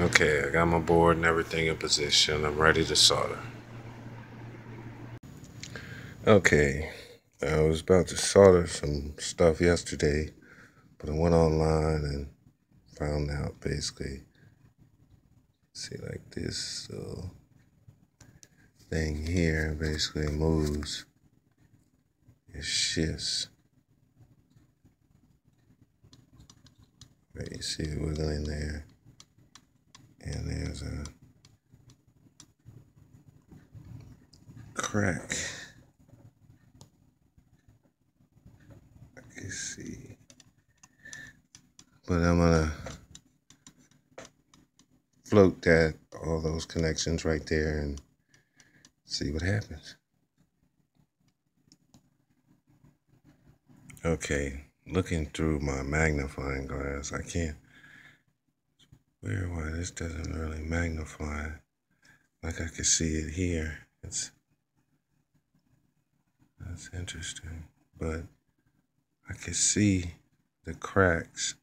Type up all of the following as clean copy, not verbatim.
Okay, I got my board and everything in position. I'm ready to solder. Okay, I was about to solder some stuff yesterday, but I went online and found out basically, see, like this thing here basically moves, it shifts. Right, you see it wiggling there, and there's a crack. I can see, but I'm gonna float all those connections right there and see what happens. Okay, looking through my magnifying glass, I can't. Weird why this doesn't really magnify like I can see it here. That's interesting, but I can see the cracks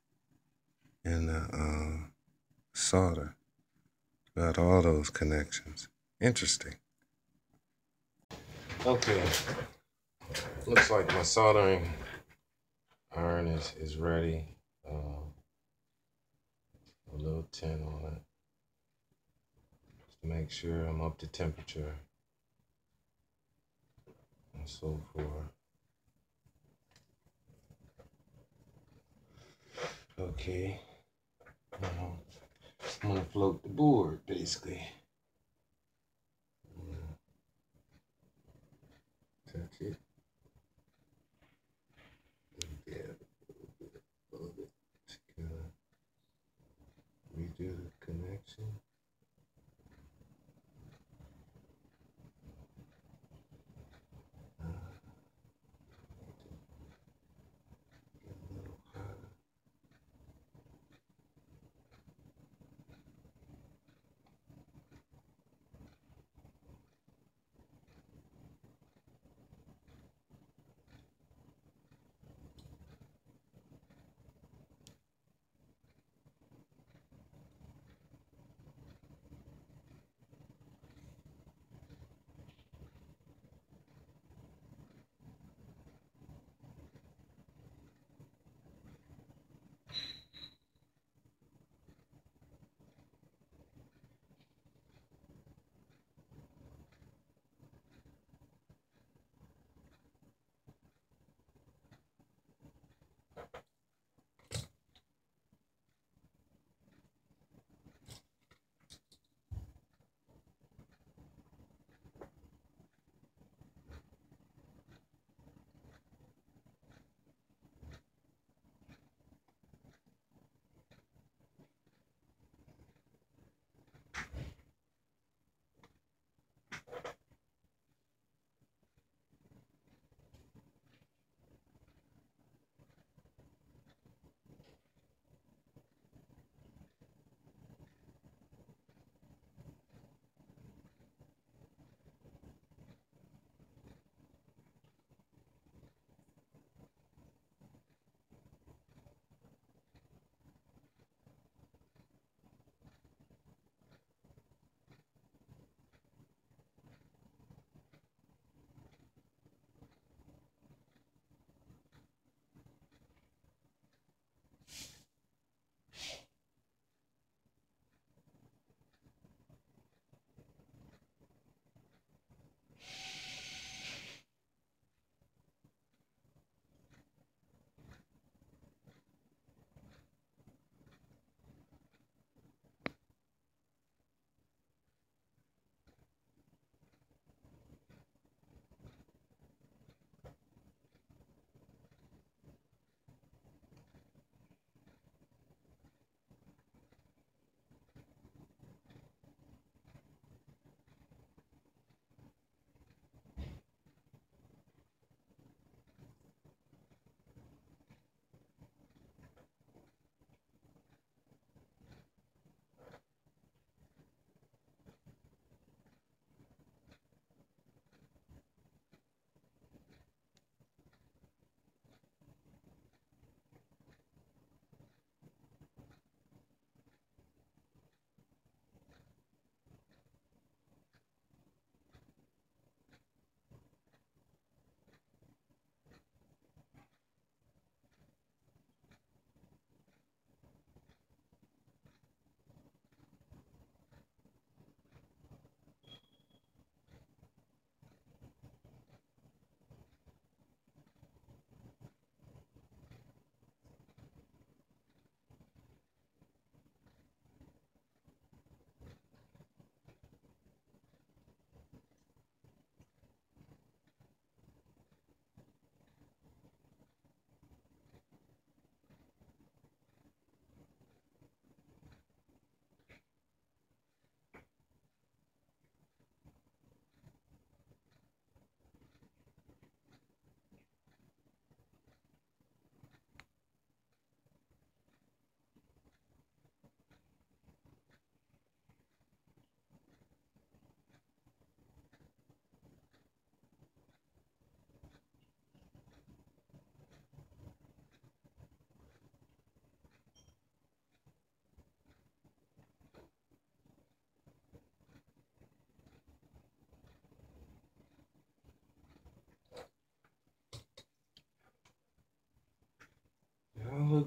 in the solder. Got all those connections. Interesting. Okay, looks like my soldering iron is ready. A little tin on it just to make sure I'm up to temperature and so forth. Okay, now I'm gonna float the board basically. Touch it. Yeah, a little bit to kind of redo the connection. Get a little hotter.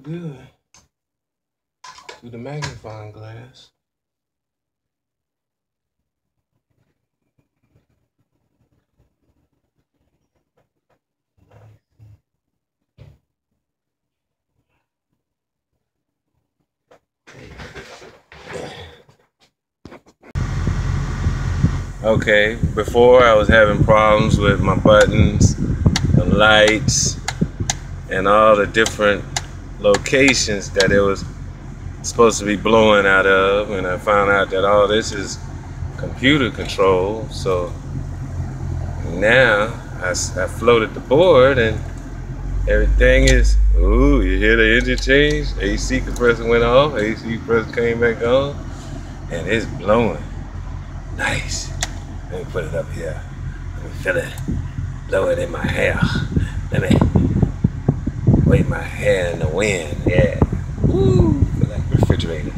good through the magnifying glass. Okay, before I was having problems with my buttons, the lights, and all the different locations that it was supposed to be blowing out of, and I found out that all this is computer control. So now I floated the board and everything is, ooh, you hear the engine change? AC compressor went off, AC compressor came back on, and it's blowing. Nice. Let me put it up here. Let me feel it. Blow it in my hair. Let me wave my hair in the wind. Yeah. Woo! Feel like refrigerator.